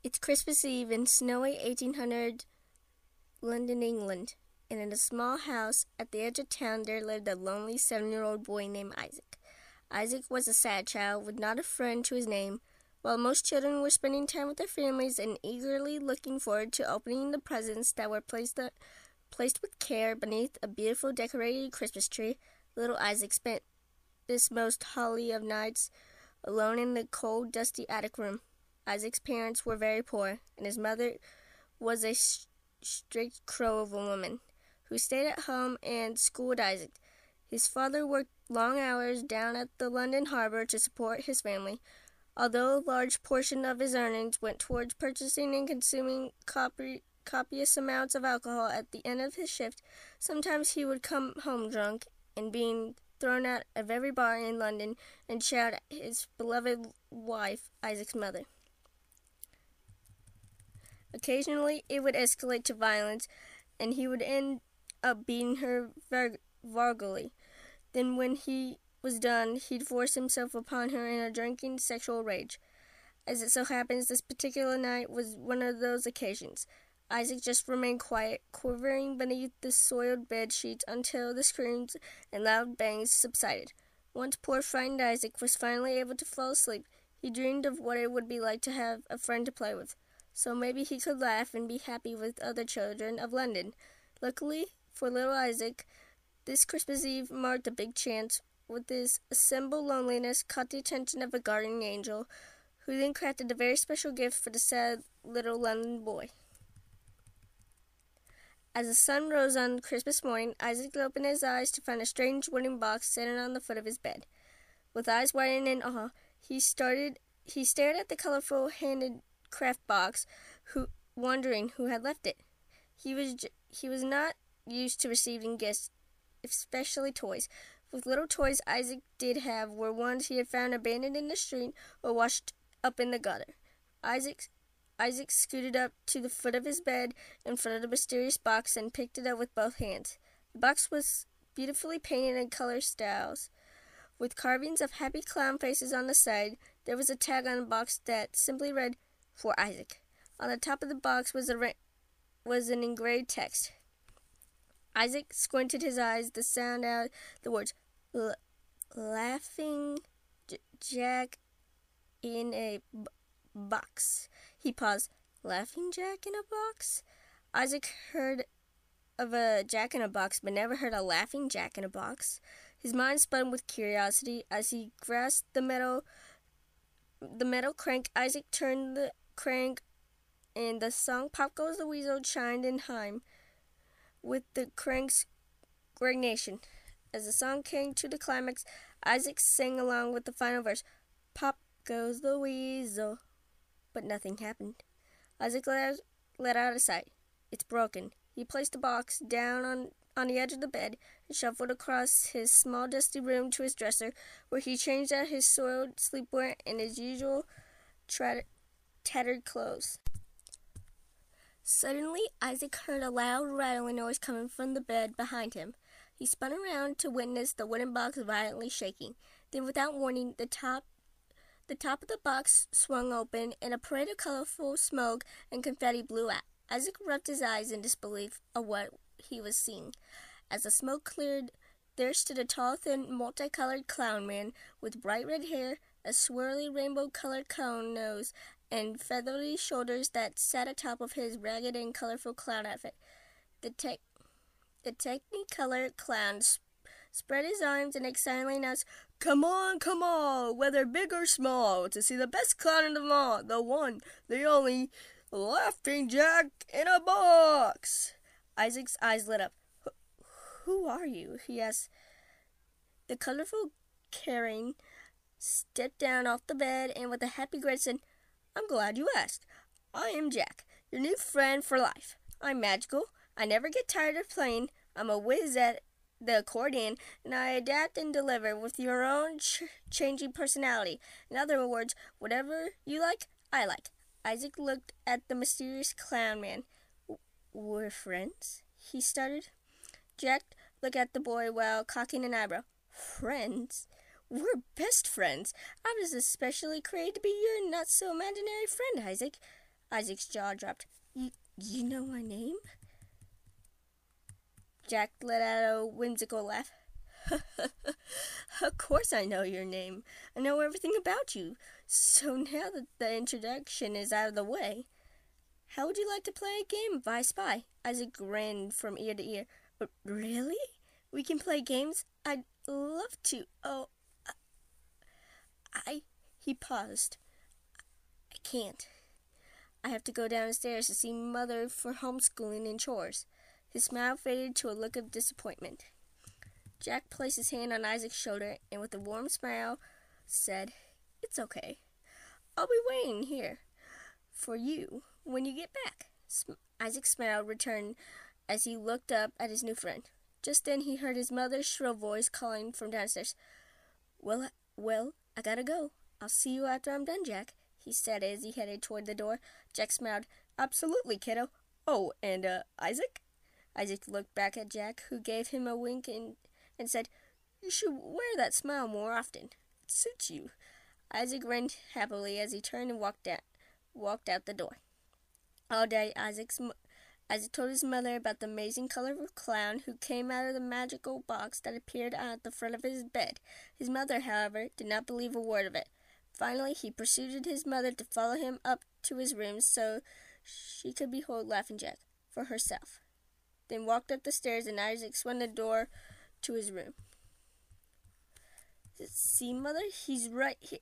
It's Christmas Eve in snowy 1800 London, England, and in a small house at the edge of town there lived a lonely 7-year-old boy named Isaac. Isaac was a sad child with not a friend to his name. While most children were spending time with their families and eagerly looking forward to opening the presents that were placed with care beneath a beautiful decorated Christmas tree, little Isaac spent this most holy of nights alone in the cold, dusty attic room. Isaac's parents were very poor, and his mother was a strict crow of a woman who stayed at home and schooled Isaac. His father worked long hours down at the London harbor to support his family. Although a large portion of his earnings went towards purchasing and consuming copious amounts of alcohol at the end of his shift, sometimes he would come home drunk and being thrown out of every bar in London and shout at his beloved wife, Isaac's mother. Occasionally, it would escalate to violence, and he would end up beating her vulgarly. Then, when he was done, he'd force himself upon her in a drinking sexual rage. As it so happens, this particular night was one of those occasions. Isaac just remained quiet, quivering beneath the soiled bed sheets until the screams and loud bangs subsided. Once poor frightened Isaac was finally able to fall asleep, he dreamed of what it would be like to have a friend to play with. So maybe he could laugh and be happy with other children of London. Luckily for little Isaac, this Christmas Eve marked a big chance. With his assembled loneliness caught the attention of a guardian angel, who then crafted a very special gift for the sad little London boy. As the sun rose on Christmas morning, Isaac opened his eyes to find a strange wooden box sitting on the foot of his bed. With eyes widened in awe, he stared at the colorful handicraft box, wondering who had left it. He was not used to receiving gifts, especially toys. With little toys Isaac did have were ones he had found abandoned in the street or washed up in the gutter. Isaac scooted up to the foot of his bed in front of the mysterious box and picked it up with both hands. The box was beautifully painted in color styles, with carvings of happy clown faces on the side. There was a tag on the box that simply read, "For Isaac." On the top of the box was an engraved text. Isaac squinted his eyes to sound out the words, "Laughing Jack in a box." He paused. "Laughing Jack in a box?" Isaac heard of a jack-in-a-box, but never heard a laughing jack in a box. His mind spun with curiosity. As he grasped the metal crank, Isaac turned the crank, and the song "Pop Goes the Weasel" chimed in time with the crank's gragnation. As the song came to the climax, Isaac sang along with the final verse, "Pop goes the weasel." But nothing happened. Isaac let out a sigh. "It's broken." He placed the box down on the edge of the bed and shuffled across his small dusty room to his dresser, where he changed out his soiled sleepwear and his usual tattered clothes. Suddenly, Isaac heard a loud rattling noise coming from the bed behind him. He spun around to witness the wooden box violently shaking. Then, without warning, the top of the box swung open, and a parade of colorful smoke and confetti blew out. Isaac rubbed his eyes in disbelief of what he was seeing. As the smoke cleared, there stood a tall, thin, multicolored clown man with bright red hair, a swirly rainbow-colored cone nose, and feathery shoulders that sat atop of his ragged and colorful clown outfit. The technicolored clown spread his arms and excitedly announced, come on, whether big or small, to see the best clown in them all, the one, the only, Laughing Jack in a box." Isaac's eyes lit up. "Who are you?" he asked. The colorful Karen stepped down off the bed and with a happy grin said, "I'm glad you asked. I am Jack, your new friend for life. I'm magical. I never get tired of playing. I'm a whiz at the accordion, and I adapt and deliver with your own changing personality. In other words, whatever you like, I like." Isaac looked at the mysterious clown man. "We're friends?" he stuttered. Jack looked at the boy while cocking an eyebrow. "Friends? We're best friends. I was especially created to be your not-so-imaginary friend, Isaac. Isaac's jaw dropped. You know my name? Jack let out a whimsical laugh. Of course I know your name. I know everything about you. So now that the introduction is out of the way, how would you like to play a game of I Spy? Isaac grinned from ear to ear. Really? We can play games? I'd love to. Oh, He paused. I can't. I have to go downstairs to see Mother for homeschooling and chores. His smile faded to a look of disappointment. Jack placed his hand on Isaac's shoulder and with a warm smile said, It's okay. I'll be waiting here for you when you get back. Isaac's smile returned as he looked up at his new friend. Just then he heard his mother's shrill voice calling from downstairs. Well, I gotta go. I'll see you after I'm done, Jack, he said as he headed toward the door. Jack smiled. Absolutely, kiddo. Oh, and, Isaac? Isaac looked back at Jack, who gave him a wink and said, You should wear that smile more often. It suits you. Isaac grinned happily as he turned and walked out the door. All day, Isaac told his mother about the amazing colorful clown who came out of the magical box that appeared at the front of his bed. His mother, however, did not believe a word of it. Finally, he persuaded his mother to follow him up to his room so she could behold Laughing Jack for herself. Then walked up the stairs and Isaac swung the door to his room. See, Mother, he's right here.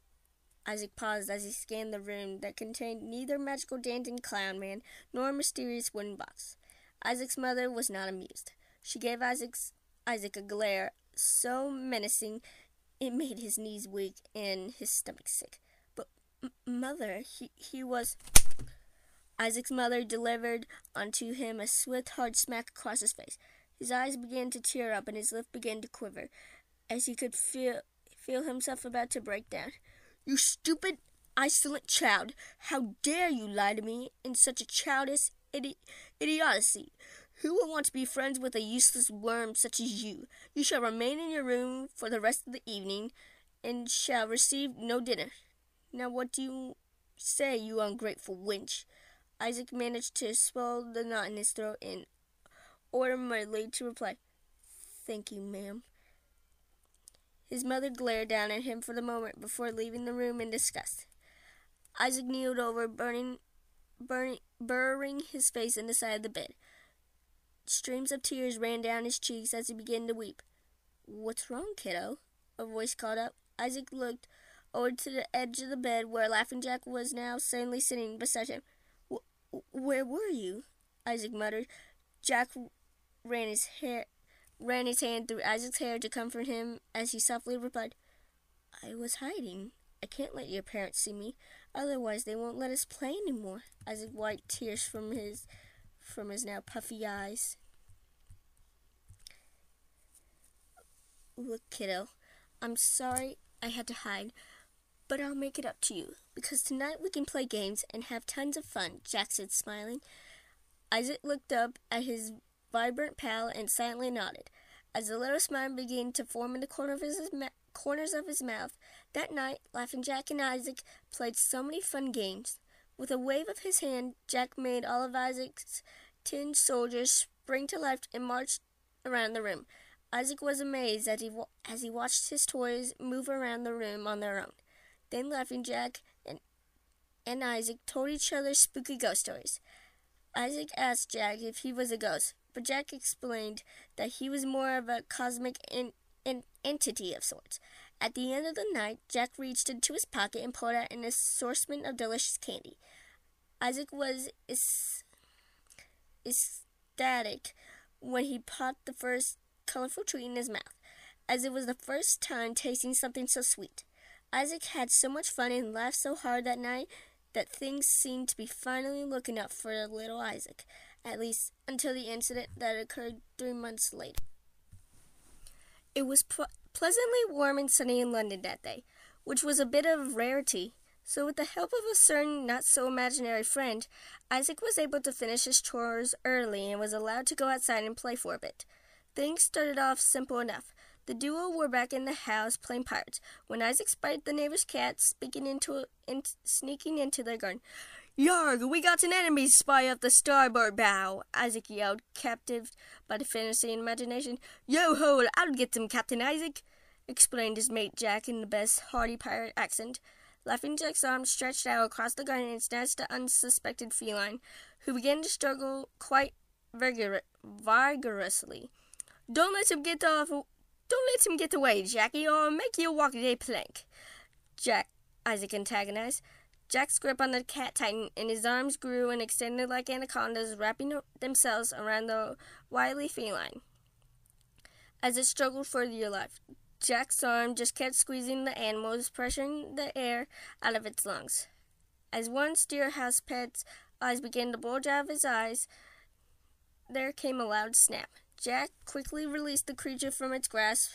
Isaac paused as he scanned the room that contained neither magical dancing clown man nor a mysterious wooden box. Isaac's mother was not amused. She gave Isaac a glare so menacing it made his knees weak and his stomach sick. But, Mother, he was... Isaac's mother delivered unto him a swift, hard smack across his face. His eyes began to tear up and his lip began to quiver as he could feel himself about to break down. You stupid, insolent child! How dare you lie to me in such a childish idiocy? Who will want to be friends with a useless worm such as you? You shall remain in your room for the rest of the evening, and shall receive no dinner. Now what do you say, you ungrateful wench? Isaac managed to swallow the knot in his throat and ordered to reply, Thank you, ma'am. His mother glared down at him for the moment before leaving the room in disgust. Isaac kneeled over, burying his face in the side of the bed. Streams of tears ran down his cheeks as he began to weep. What's wrong, kiddo? A voice called up. Isaac looked over to the edge of the bed where Laughing Jack was now silently sitting beside him. Where were you? Isaac muttered. Jack ran his hand through Isaac's hair to comfort him as he softly replied, I was hiding. I can't let your parents see me, otherwise they won't let us play anymore. Isaac wiped tears from his now puffy eyes. Look, kiddo, I'm sorry I had to hide, but I'll make it up to you, because tonight we can play games and have tons of fun, Jack said, smiling. Isaac looked up at his vibrant pal and silently nodded. As a little smile began to form in the corners of his mouth, that night, Laughing Jack and Isaac played so many fun games. With a wave of his hand, Jack made all of Isaac's tin soldiers spring to life and march around the room. Isaac was amazed as he watched his toys move around the room on their own. Then Laughing Jack and Isaac told each other spooky ghost stories. Isaac asked Jack if he was a ghost, but Jack explained that he was more of a cosmic entity of sorts. At the end of the night, Jack reached into his pocket and pulled out an assortment of delicious candy. Isaac was ecstatic when he popped the first colorful treat in his mouth, as it was the first time tasting something so sweet. Isaac had so much fun and laughed so hard that night that things seemed to be finally looking up for little Isaac, at least until the incident that occurred 3 months later. It was pleasantly warm and sunny in London that day, which was a bit of a rarity. So with the help of a certain not-so-imaginary friend, Isaac was able to finish his chores early and was allowed to go outside and play for a bit. Things started off simple enough. The duo were back in the house playing pirates when Isaac spied the neighbor's cat sneaking into their garden. "Yarg, we got an enemy spy up the starboard bow," Isaac yelled, captive by the fantasy and imagination. "Yo-ho, I'll get them, Captain Isaac," explained his mate Jack in the best hearty pirate accent. Laughing Jack's arm stretched out across the gun and snatched the unsuspected feline, who began to struggle quite vigorously. Don't let him get away, Jackie, or I'll make you walk the plank," Isaac antagonized. Jack's grip on the cat tightened, and his arms grew and extended like anacondas, wrapping themselves around the wily feline. As it struggled for dear life, Jack's arm just kept squeezing the animals, pressuring the air out of its lungs. As one steerhouse pet's eyes began to bulge out of his eyes, there came a loud snap. Jack quickly released the creature from its grasp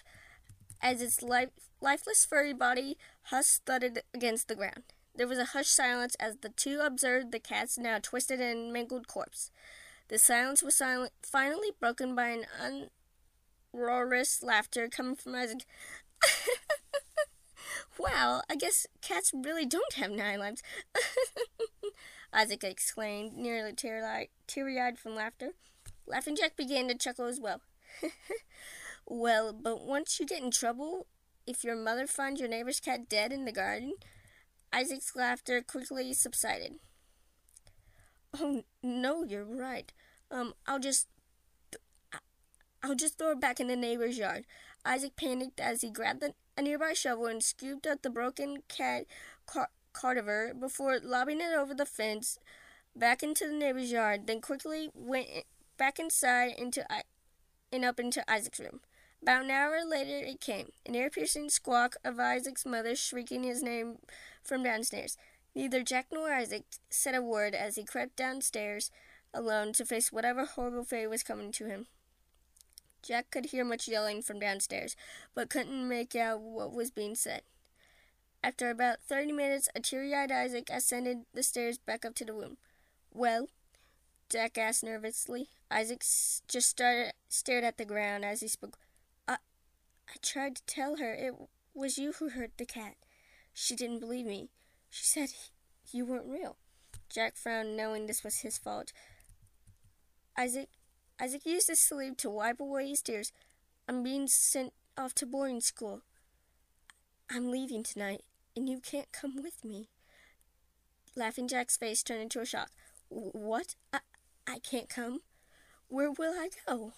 as its lifeless furry body thudded against the ground. There was a hushed silence as the two observed the cat's now twisted and mangled corpse. The silence was finally broken by an uproarious laughter coming from Isaac. "Wow, I guess cats really don't have 9 lives," Isaac exclaimed, nearly teary-eyed from laughter. Laughing Jack began to chuckle as well. "Well, but once you get in trouble, if your mother finds your neighbor's cat dead in the garden..." Isaac's laughter quickly subsided. "Oh, no, you're right. I'll just throw it back in the neighbor's yard." Isaac panicked as he grabbed a nearby shovel and scooped up the broken cat cadaver before lobbing it over the fence back into the neighbor's yard, then quickly went back inside and up into Isaac's room. About an hour later it came, an ear-piercing squawk of Isaac's mother shrieking his name from downstairs. Neither Jack nor Isaac said a word as he crept downstairs alone to face whatever horrible fate was coming to him. Jack could hear much yelling from downstairs, but couldn't make out what was being said. After about 30 minutes, a teary-eyed Isaac ascended the stairs back up to the room. "Well?" Jack asked nervously. Isaac just stared at the ground as he spoke. I tried to tell her it was you who hurt the cat. She didn't believe me. She said you weren't real." Jack frowned, knowing this was his fault. Isaac used his sleeve to wipe away his tears. "I'm being sent off to boarding school. I'm leaving tonight, and you can't come with me." Laughing Jack's face turned into a shock. "What? I can't come? Where will I go?"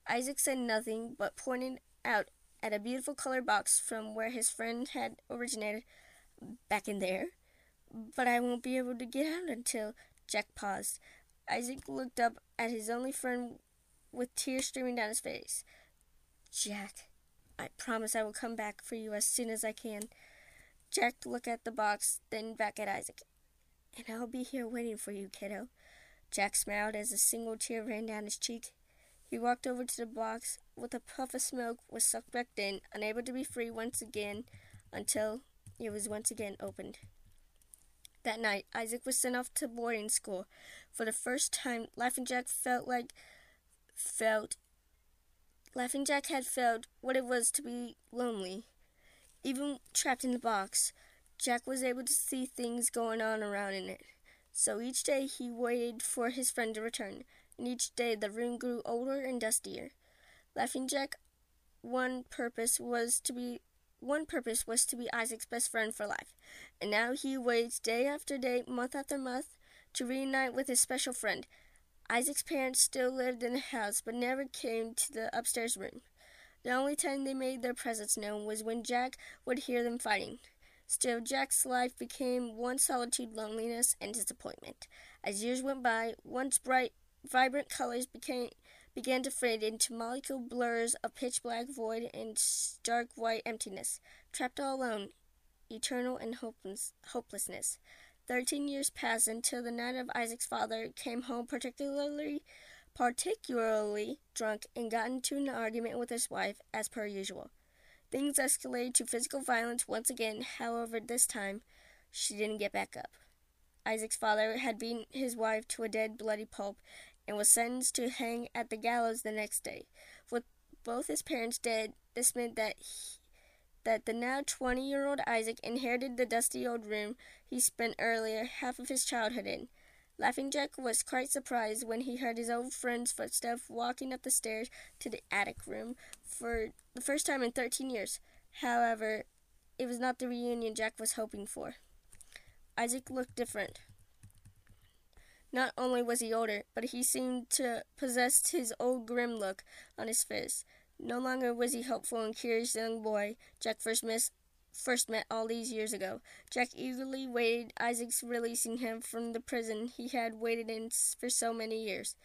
Isaac said nothing, but pointed out at a beautiful colored box from where his friend had originated. "Back in there? But I won't be able to get out until..." Jack paused. Isaac looked up at his only friend with tears streaming down his face. "Jack, I promise I will come back for you as soon as I can." Jack looked at the box, then back at Isaac. "And I'll be here waiting for you, kiddo." Jack smiled as a single tear ran down his cheek. He walked over to the box. With a puff of smoke, was sucked back in, unable to be free once again until it was once again opened. That night, Isaac was sent off to boarding school. For the first time, Laughing Jack had felt what it was to be lonely. Even trapped in the box, Jack was able to see things going on around in it. So each day he waited for his friend to return, and each day the room grew older and dustier. Laughing Jack, one purpose was to be Isaac's best friend for life, and now he waits day after day, month after month, to reunite with his special friend. Isaac's parents still lived in the house, but never came to the upstairs room. The only time they made their presence known was when Jack would hear them fighting. Still, Jack's life became one solitude, loneliness, and disappointment. As years went by, once bright, vibrant colors began to fade into molecule blurs of pitch-black void and stark white emptiness, trapped all alone, eternal and hopelessness. 13 years passed until the night of Isaac's father came home particularly drunk and got into an argument with his wife, as per usual. Things escalated to physical violence once again. However, this time, she didn't get back up. Isaac's father had beaten his wife to a dead, bloody pulp and was sentenced to hang at the gallows the next day. With both his parents dead, this meant that that the now 20-year-old Isaac inherited the dusty old room he spent earlier half of his childhood in. Laughing Jack was quite surprised when he heard his old friend's footsteps walking up the stairs to the attic room for the first time in 13 years. However, it was not the reunion Jack was hoping for. Isaac looked different. Not only was he older, but he seemed to possess his old grim look on his face. No longer was he hopeful and curious young boy Jack first met all these years ago. Jack eagerly waited Isaac's releasing him from the prison he had waited in for so many years.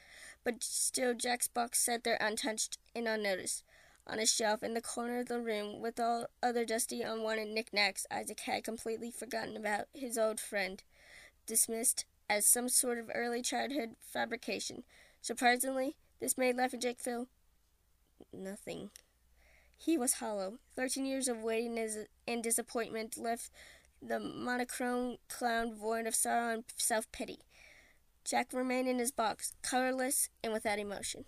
But still Jack's box sat there untouched and unnoticed. On a shelf in the corner of the room, with all other dusty, unwanted knickknacks Isaac had completely forgotten about, his old friend, dismissed as some sort of early childhood fabrication. Surprisingly, this made Laughing Jack feel nothing. He was hollow. 13 years of waiting and disappointment left the monochrome clown void of sorrow and self-pity. Jack remained in his box, colorless and without emotion.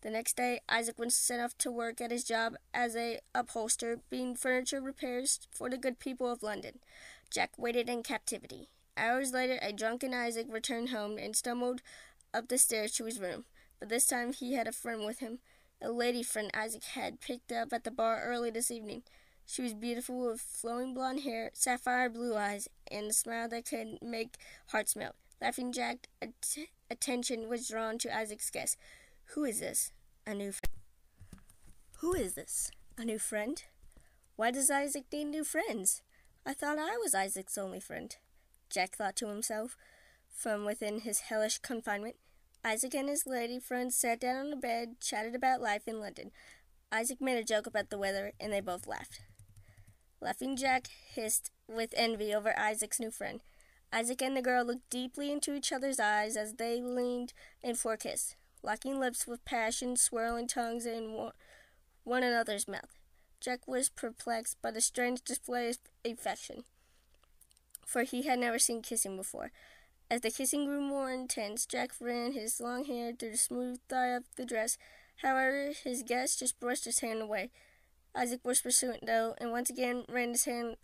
The next day, Isaac was sent off to work at his job as a upholsterer, being furniture repairs for the good people of London. Jack waited in captivity. Hours later, a drunken Isaac returned home and stumbled up the stairs to his room. But this time he had a friend with him, a lady friend Isaac had picked up at the bar early this evening. She was beautiful with flowing blonde hair, sapphire blue eyes, and a smile that could make hearts melt. Laughing Jack's attention was drawn to Isaac's guess. Who is this? A new friend. Who is this? A new friend? Why does Isaac need new friends? I thought I was Isaac's only friend. Jack thought to himself from within his hellish confinement. Isaac and his lady friend sat down on the bed, chatted about life in London. Isaac made a joke about the weather, and they both laughed. Laughing Jack hissed with envy over Isaac's new friend. Isaac and the girl looked deeply into each other's eyes as they leaned in for a kiss, locking lips with passion, swirling tongues in one another's mouth. Jack was perplexed by the strange display of affection, for he had never seen kissing before. As the kissing grew more intense, Jack ran his long hair through the smooth thigh of the dress. However, his guest just brushed his hand away. Isaac was pursuant, though, and once again ran his hand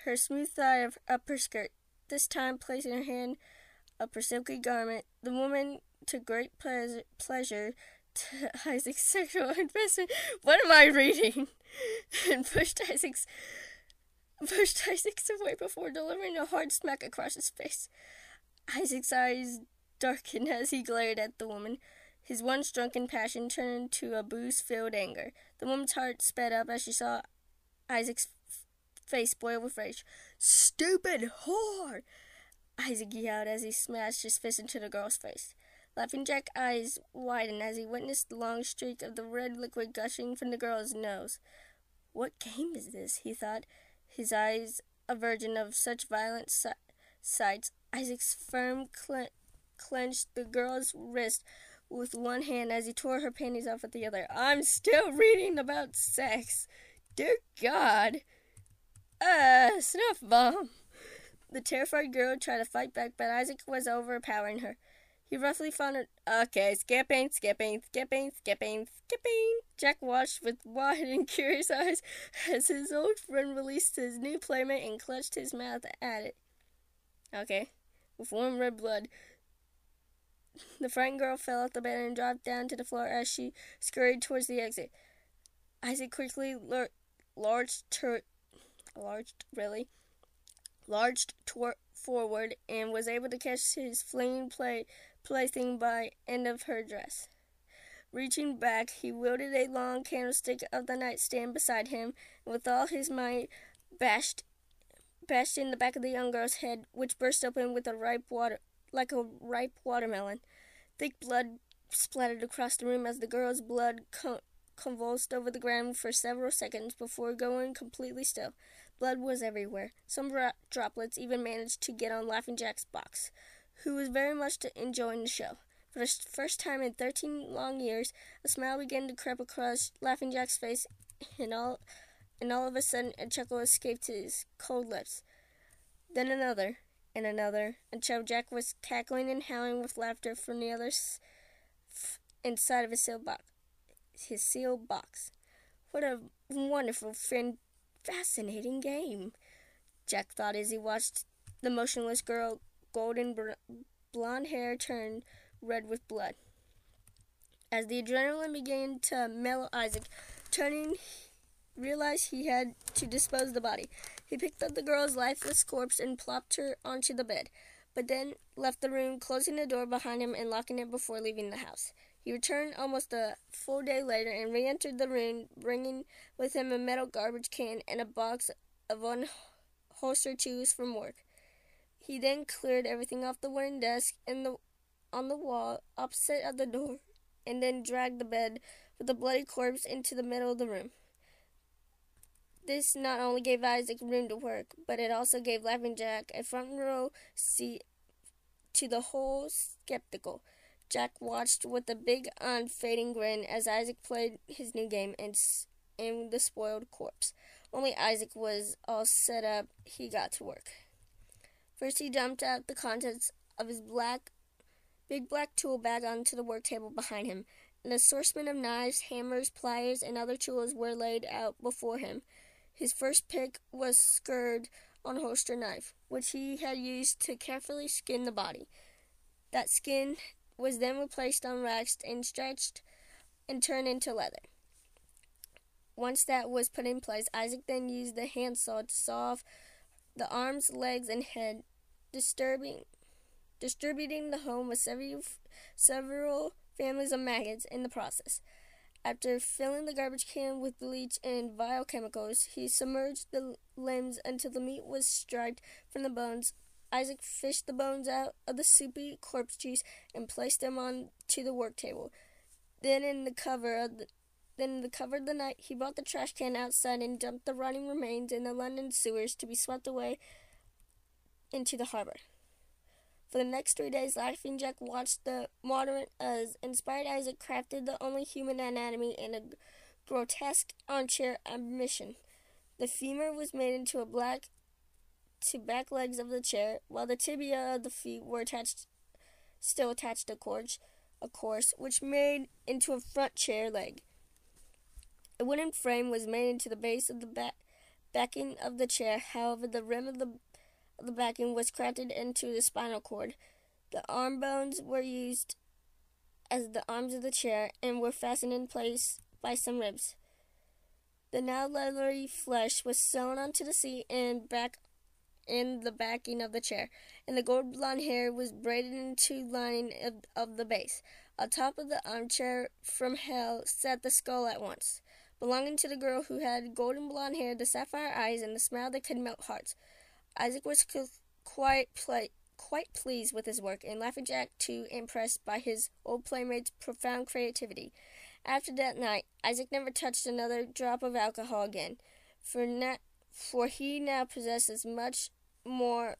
her smooth thigh up her skirt, this time placing her hand up her silky garment. The woman took great pleasure to Isaac's sexual investment. What am I reading? And pushed Isaac's away before delivering a hard smack across his face. Isaac's eyes darkened as he glared at the woman. His once drunken passion turned to a booze-filled anger. The woman's heart sped up as she saw Isaac's face boil with rage. "Stupid whore!" Isaac yelled as he smashed his fist into the girl's face. Laughing Jack's eyes widened as he witnessed the long streak of the red liquid gushing from the girl's nose. What game is this? He thought, his eyes a virgin of such violent sights. Isaac's firm clenched the girl's wrist with one hand as he tore her panties off with the other. I'm still reading about sex. Dear God. Snuff bomb. The terrified girl tried to fight back, but Isaac was overpowering her. He roughly found her. Okay, skipping. Jack watched with wide and curious eyes as his old friend released his new playmate and clutched his mouth at it. Okay, with warm red blood. The frightened girl fell off the bed and dropped down to the floor as she scurried towards the exit. Isaac quickly lurched forward and was able to catch his fleeing plaything by end of her dress. Reaching back, he wielded a long candlestick of the nightstand beside him, and with all his might bashed in the back of the young girl's head, which burst open with a ripe watermelon. Thick blood splattered across the room as the girl's blood convulsed over the ground for several seconds before going completely still. Blood was everywhere. Some droplets even managed to get on Laughing Jack's box, who was very much enjoying the show. For the first time in 13 long years, a smile began to creep across Laughing Jack's face, and all of a sudden a chuckle escaped his cold lips. Then another, and another, until Jack was cackling and howling with laughter from the other inside of his sealed box. What a wonderful, fascinating game, Jack thought as he watched the motionless girl, golden blonde hair turn red with blood. As the adrenaline began to mellow, Isaac, turning, realized he had to dispose of the body. He picked up the girl's lifeless corpse and plopped her onto the bed, but then left the room, closing the door behind him and locking it before leaving the house. He returned almost a full day later and re-entered the room, bringing with him a metal garbage can and a box of unholstered tools from work. He then cleared everything off the wooden desk on the wall opposite of the door, and then dragged the bed with the bloody corpse into the middle of the room. This not only gave Isaac room to work, but it also gave Laughing Jack a front row seat to the whole spectacle. Jack watched with a big, unfading grin as Isaac played his new game and the spoiled corpse. Only Isaac was all set up, he got to work. First, he dumped out the contents of his big black tool bag onto the work table behind him. An assortment of knives, hammers, pliers, and other tools were laid out before him. His first pick was scored unholstered knife, which he had used to carefully skin the body. That skin was then replaced on racks and stretched and turned into leather. Once that was put in place, Isaac then used the handsaw to saw off the arms, legs, and head, distributing the home with several families of maggots in the process. After filling the garbage can with bleach and vile chemicals, he submerged the limbs until the meat was stripped from the bones. Isaac fished the bones out of the soupy corpse juice and placed them onto the work table. Then in the cover of the night, he brought the trash can outside and dumped the rotting remains in the London sewers to be swept away into the harbor. For the next 3 days, Laughing Jack watched the modern inspired Isaac crafted the only human anatomy in a grotesque armchair ambition. The femur was made into a back legs of the chair, while the tibia of the feet were still attached to a course, which made into a front chair leg. A wooden frame was made into the base of the backing of the chair. However, the rim of the backing was crafted into the spinal cord. The arm bones were used as the arms of the chair and were fastened in place by some ribs. The now leathery flesh was sewn onto the seat and back in the backing of the chair, and the gold blonde hair was braided into lining of the base. On top of the armchair from hell sat the skull at once, belonging to the girl who had golden blonde hair, the sapphire eyes, and the smile that could melt hearts. Isaac was quite pleased with his work, and Laughing Jack, too, impressed by his old playmate's profound creativity. After that night, Isaac never touched another drop of alcohol again, for he now possesses much more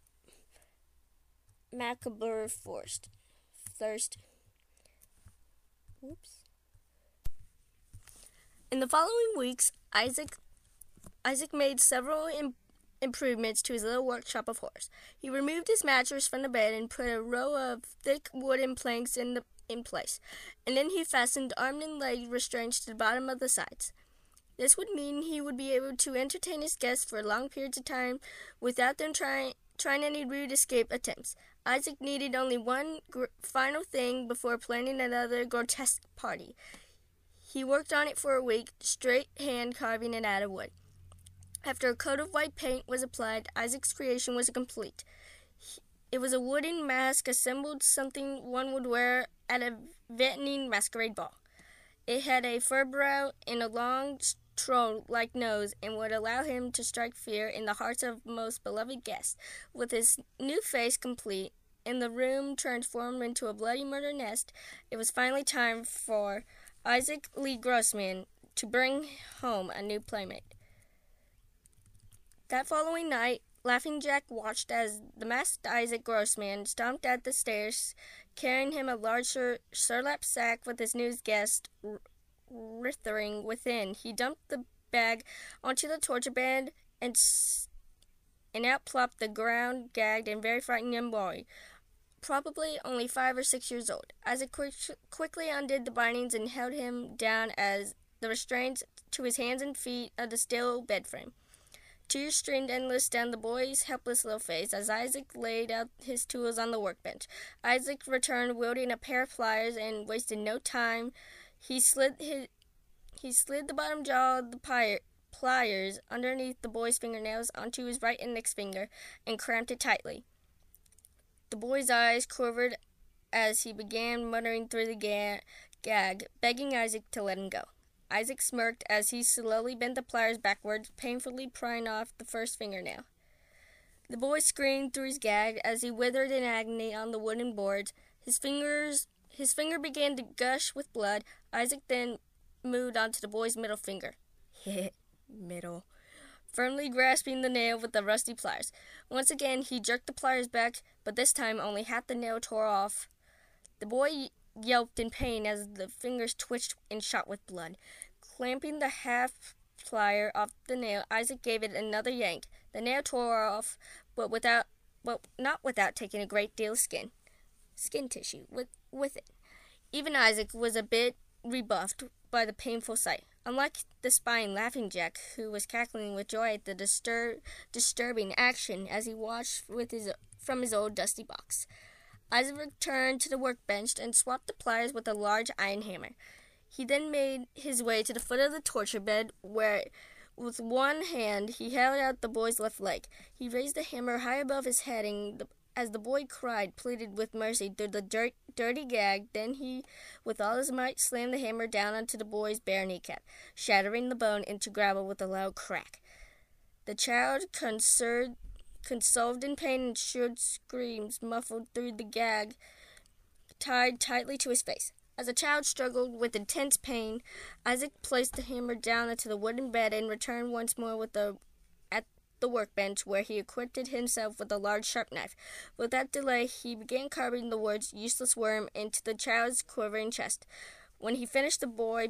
macabre thirst. In the following weeks, Isaac made several improvements to his little workshop of horrors. He removed his mattress from the bed and put a row of thick wooden planks in place, and then he fastened arm and leg restraints to the bottom of the sides. This would mean he would be able to entertain his guests for long periods of time without them trying any rude escape attempts. Isaac needed only one final thing before planning another grotesque party. He worked on it for a week, straight hand carving it out of wood. After a coat of white paint was applied, Isaac's creation was complete. It was a wooden mask assembled, something one would wear at a Vietnamese masquerade ball. It had a fur brow and a long troll-like nose, and would allow him to strike fear in the hearts of most beloved guests. With his new face complete and the room transformed into a bloody murder nest, it was finally time for Isaac Lee Grossman to bring home a new playmate. That following night, Laughing Jack watched as the masked Isaac Grossman stomped up the stairs, carrying him a large burlap sack with his new guest writhing within. He dumped the bag onto the torture bed, and out plopped the ground-gagged and very frightened young boy, probably only 5 or 6 years old. Isaac quickly undid the bindings and held him down as the restraints to his hands and feet of the steel bed frame. Tears streamed endless down the boy's helpless little face as Isaac laid out his tools on the workbench. Isaac returned wielding a pair of pliers and wasted no time. He slid the bottom jaw of the pliers underneath the boy's fingernails onto his right index finger and clamped it tightly. The boy's eyes quivered as he began muttering through the gag, begging Isaac to let him go. Isaac smirked as he slowly bent the pliers backwards, painfully prying off the first fingernail. The boy screamed through his gag as he withered in agony on the wooden boards. His finger began to gush with blood. Isaac then moved onto the boy's middle finger. Middle. Firmly grasping the nail with the rusty pliers. Once again, he jerked the pliers back, but this time only half the nail tore off. The boy yelped in pain as the fingers twitched and shot with blood. Clamping the half plier off the nail, Isaac gave it another yank. The nail tore off, but not without taking a great deal of skin tissue with it. Even Isaac was a bit rebuffed by the painful sight. Unlike the spying Laughing Jack, who was cackling with joy at the disturbing action as he watched from his old dusty box. Isaac returned to the workbench and swapped the pliers with a large iron hammer. He then made his way to the foot of the torture bed, where with one hand he held out the boy's left leg. He raised the hammer high above his head, and as the boy pleaded with mercy through the dirty gag, then he, with all his might, slammed the hammer down onto the boy's bare kneecap, shattering the bone into gravel with a loud crack. The child, consoled in pain and shrill screams muffled through the gag tied tightly to his face. As the child struggled with intense pain, Isaac placed the hammer down onto the wooden bed and returned once more at the workbench, where he equipped himself with a large sharp knife. Without delay, he began carving the words "useless worm" into the child's quivering chest. When he finished, the boy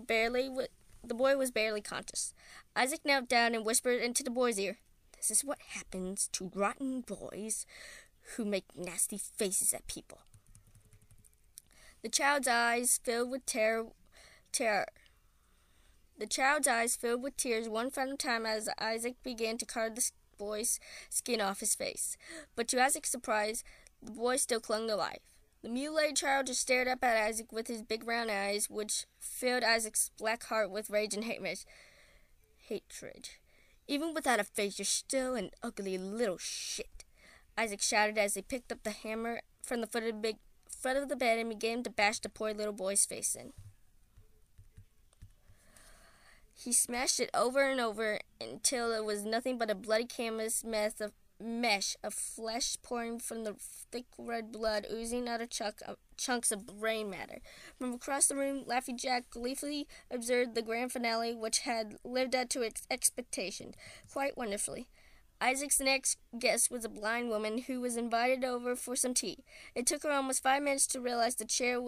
was barely conscious. Isaac knelt down and whispered into the boy's ear, "This is what happens to rotten boys who make nasty faces at people." The child's eyes filled with terror. The child's eyes filled with tears one final time as Isaac began to carve the boy's skin off his face. But to Isaac's surprise, the boy still clung to life. The mutilated child just stared up at Isaac with his big round eyes, which filled Isaac's black heart with rage and hatred. "Even without a face, you're still an ugly little shit," Isaac shouted as he picked up the hammer from the foot of the bed and began to bash the poor little boy's face in. He smashed it over and over until it was nothing but a bloody canvas mesh of flesh pouring from the thick red blood oozing out of chunks of brain matter. From across the room, Laughing Jack gleefully observed the grand finale, which had lived up to expectation quite wonderfully. Isaac's next guest was a blind woman who was invited over for some tea. It took her almost 5 minutes to realize the chair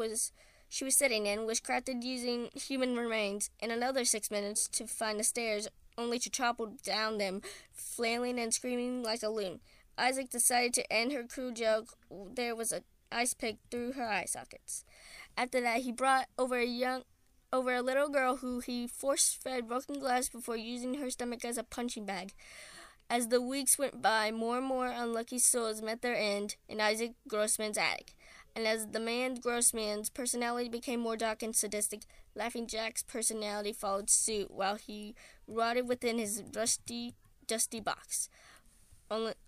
she was sitting in was crafted using human remains, and another 6 minutes to find the stairs, only to topple down them, flailing and screaming like a loon. Isaac decided to end her cruel joke. There was an ice pick through her eye sockets. After that, he brought over a little girl who he force-fed broken glass before using her stomach as a punching bag. As the weeks went by, more and more unlucky souls met their end in Isaac Grossman's attic. And as the man Grossman's personality became more dark and sadistic, Laughing Jack's personality followed suit while he rotted within his dusty box.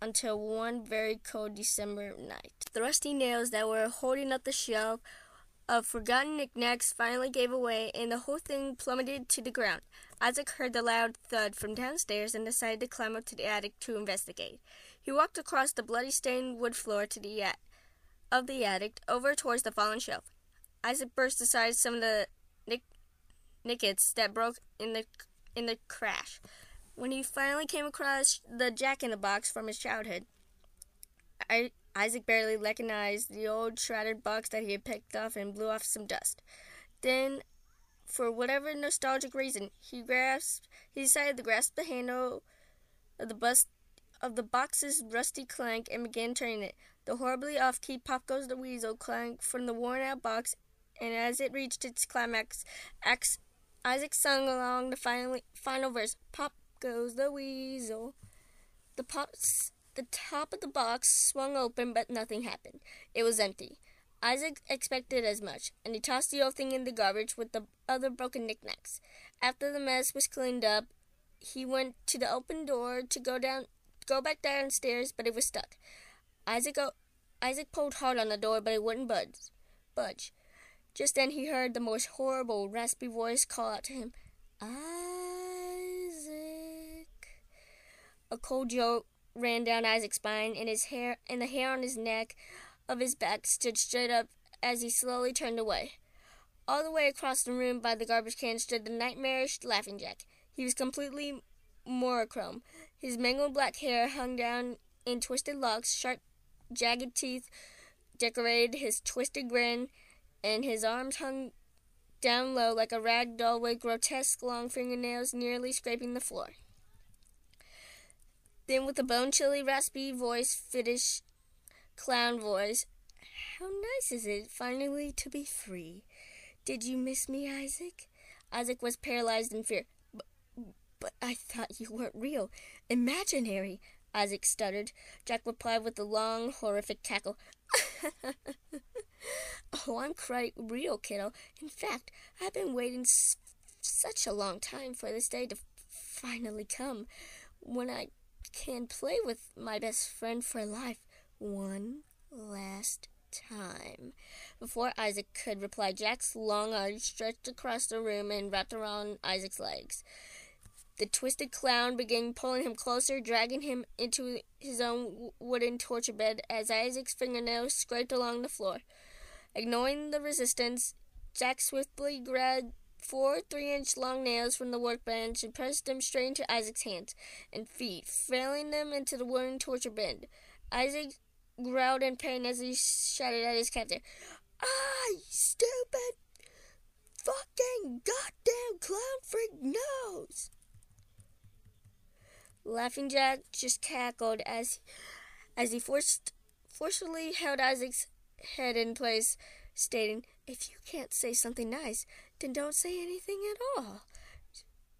Until one very cold December night, the rusty nails that were holding up the shelf of forgotten knickknacks finally gave away, and the whole thing plummeted to the ground. Isaac heard the loud thud from downstairs and decided to climb up to the attic to investigate. He walked across the bloody-stained wood floor to the attic, over towards the fallen shelf. Isaac burst aside some of the knickets that broke in the crash. When he finally came across the jack-in-the-box from his childhood, Isaac barely recognized the old shattered box that he had picked off and blew off some dust. Then, for whatever nostalgic reason, he decided to grasp the handle of the box's rusty clank and began turning it. The horribly off-key "Pop Goes the Weasel" clank from the worn-out box, and as it reached its climax, Isaac sung along the final verse. Pop goes the weasel. The top of the box swung open, but nothing happened. It was empty. Isaac expected as much, and he tossed the old thing in the garbage with the other broken knickknacks. After the mess was cleaned up, he went to the open door to go back downstairs, but it was stuck. Isaac pulled hard on the door, but it wouldn't budge. Just then he heard the most horrible, raspy voice call out to him, Isaac. A cold jolt ran down Isaac's spine, and the hair on his neck of his back stood straight up as he slowly turned away. All the way across the room by the garbage can stood the nightmarish Laughing Jack. He was completely monochrome. His mangled black hair hung down in twisted locks, sharp, jagged teeth decorated his twisted grin, and his arms hung down low like a rag doll with grotesque long fingernails nearly scraping the floor. Then with a bone-chilly, raspy voice, fiddish clown voice, how nice is it finally to be free? Did you miss me, Isaac? Isaac was paralyzed in fear. But I thought you weren't real. Imaginary, Isaac stuttered. Jack replied with a long, horrific cackle. Oh, I'm quite real, kiddo. In fact, I've been waiting such a long time for this day to finally come, when I can play with my best friend for life one last time. Before Isaac could reply, Jack's long arms stretched across the room and wrapped around Isaac's legs. The twisted clown began pulling him closer, dragging him into his own wooden torture bed as Isaac's fingernails scraped along the floor. Ignoring the resistance, Jack swiftly grabbed 4 3-inch long nails from the workbench and pressed them straight into Isaac's hands and feet, failing them into the wooden torture bed. Isaac growled in pain as he shouted at his captor, you stupid fucking goddamn clown freak nose! Laughing Jack just cackled as he forcefully held Isaac's head in place, stating, If you can't say something nice, then don't say anything at all.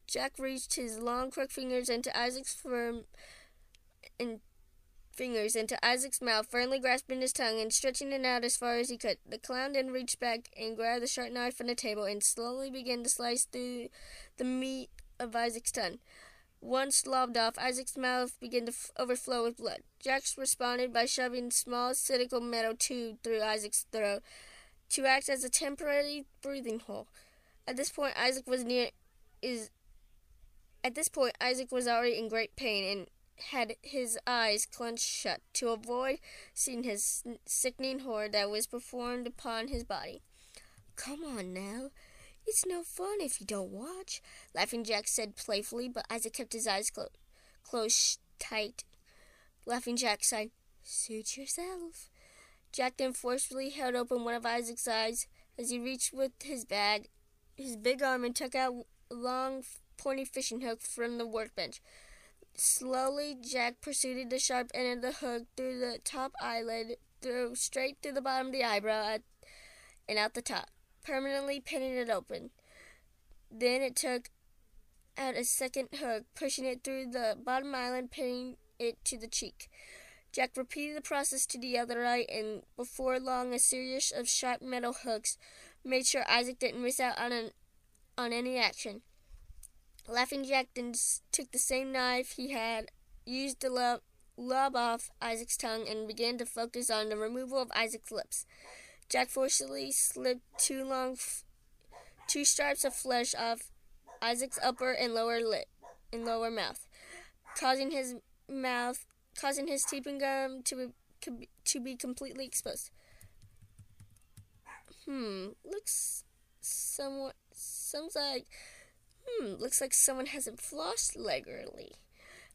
Jack reached his long, crooked fingers into Isaac's mouth, firmly grasping his tongue and stretching it out as far as he could. The clown then reached back and grabbed the sharp knife from the table and slowly began to slice through the meat of Isaac's tongue. Once lobbed off, Isaac's mouth began to overflow with blood. Jack responded by shoving a small cylindrical metal tube through Isaac's throat to act as a temporary breathing hole. At this point, Isaac was already in great pain and had his eyes clenched shut to avoid seeing his sickening horror that was performed upon his body. Come on now. It's no fun if you don't watch, Laughing Jack said playfully, but Isaac kept his eyes closed tight. Laughing Jack sighed, Suit yourself. Jack then forcefully held open one of Isaac's eyes as he reached with his big arm and took out a long, pointy fishing hook from the workbench. Slowly, Jack proceeded the sharp end of the hook through the top eyelid, straight through the bottom of the eyebrow, and out the top, permanently pinning it open. Then it took out a second hook, pushing it through the bottom eyelid, pinning it to the cheek. Jack repeated the process to the other eye, and before long a series of sharp metal hooks made sure Isaac didn't miss out on any action. Laughing Jack then took the same knife he had used to lob off Isaac's tongue and began to focus on the removal of Isaac's lips. Jack forcefully slipped 2 strips of flesh off Isaac's upper and lower lip and lower mouth, causing his teeth and gum to be completely exposed. Looks like someone hasn't flossed regularly.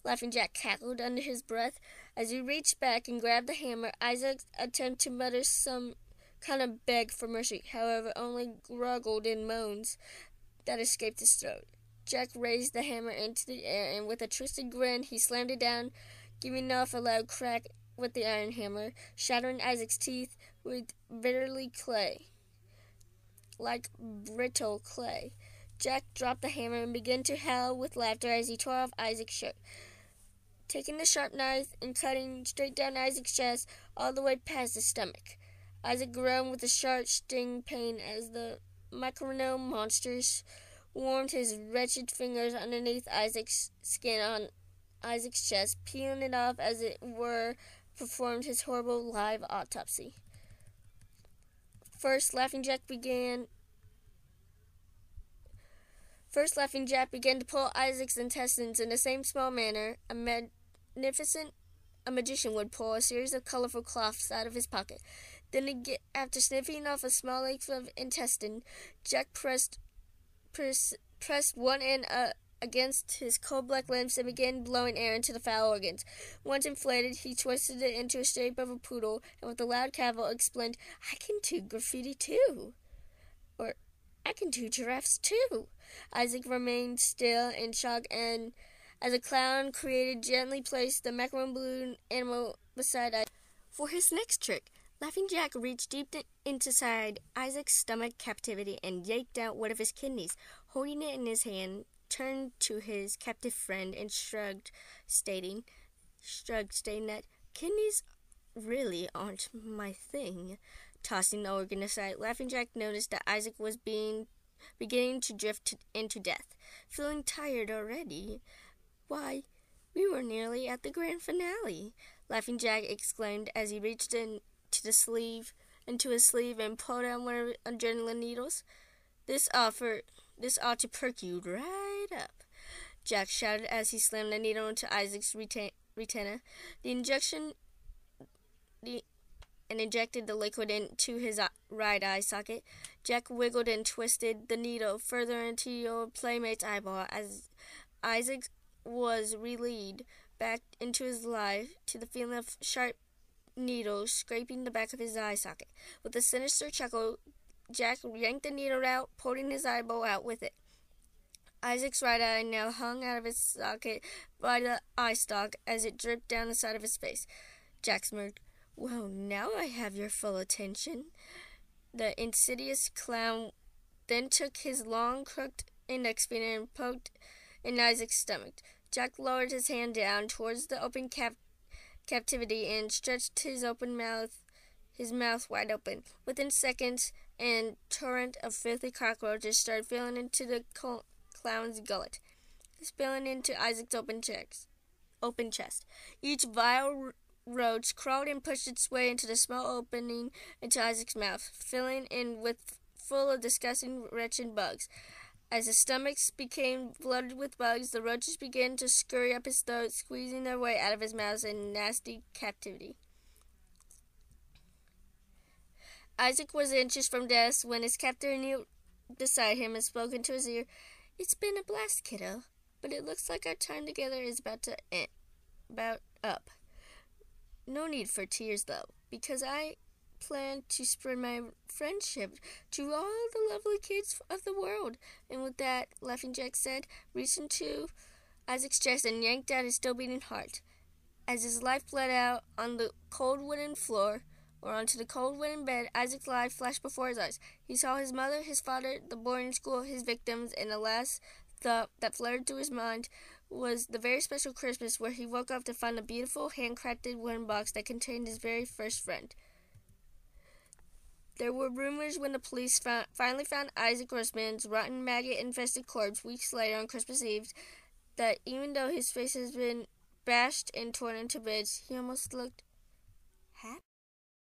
Laughing Jack cackled under his breath as he reached back and grabbed the hammer. Isaac attempted to mutter some kind of beg for mercy, however, only groggled in moans that escaped his throat. Jack raised the hammer into the air, and with a twisted grin, he slammed it down, giving off a loud crack with the iron hammer, shattering Isaac's teeth with like brittle clay. Jack dropped the hammer and began to howl with laughter as he tore off Isaac's shirt, taking the sharp knife and cutting straight down Isaac's chest all the way past his stomach. Isaac groaned with a sharp sting pain as the microno monsters warmed his wretched fingers underneath Isaac's skin on Isaac's chest, peeling it off as it were, performed his horrible live autopsy. First, Laughing Jack began to pull Isaac's intestines in the same small manner a magician would pull a series of colorful cloths out of his pocket. Then, after sniffing off a small length of intestine, Jack pressed one end against his cold black lips and began blowing air into the foul organs. Once inflated, he twisted it into the shape of a poodle, and with a loud cavil exclaimed, "I can do graffiti too!" Or, "I can do giraffes too!" Isaac remained still in shock, and as a clown created, gently placed the macaron balloon animal beside Isaac. For his next trick, Laughing Jack reached deep inside Isaac's stomach cavity and yanked out one of his kidneys. Holding it in his hand, turned to his captive friend and shrugged, stating that kidneys really aren't my thing. Tossing the organ aside, Laughing Jack noticed that Isaac was beginning to drift into death. Feeling tired already? Why, we were nearly at the grand finale, Laughing Jack exclaimed as he reached into his sleeve and pulled out one of the adrenaline needles. This ought to perk you right up, Jack shouted as he slammed the needle into Isaac's retina. And injected the liquid into his right eye socket. Jack wiggled and twisted the needle further into your playmate's eyeball as Isaac was relayed back into his life to the feeling of sharp needles scraping the back of his eye socket. With a sinister chuckle, Jack yanked the needle out, pulling his eyeball out with it. Isaac's right eye now hung out of his socket by the eye stalk as it dripped down the side of his face. Jack smirked. "Well, now I have your full attention." The insidious clown then took his long, crooked index finger and poked in Isaac's stomach. Jack lowered his hand down towards the open cavity and stretched his mouth wide open. Within seconds, a torrent of filthy cockroaches started filling into the clown's gullet, spilling into Isaac's open chest. Each vile roach crawled and pushed its way into the small opening into Isaac's mouth, filling in full of disgusting, wretched bugs. As his stomach became flooded with bugs, the roaches began to scurry up his throat, squeezing their way out of his mouth in nasty captivity. Isaac was inches from death when his captor kneeled beside him and spoke into his ear. "It's been a blast, kiddo, but it looks like our time together is about up. No need for tears, though, because I plan to spread my friendship to all the lovely kids of the world." And with that, Laughing Jack said, reached into Isaac's chest and yanked out his still beating heart. As his life bled out on the cold wooden floor, or onto the cold wooden bed, Isaac's life flashed before his eyes. He saw his mother, his father, the boarding school, his victims, and the last thought that fluttered through his mind was the very special Christmas where he woke up to find a beautiful, handcrafted wooden box that contained his very first friend. There were rumors when the police finally found Isaac Grossman's rotten, maggot-infested corpse weeks later on Christmas Eve that even though his face has been bashed and torn into bits, he almost looked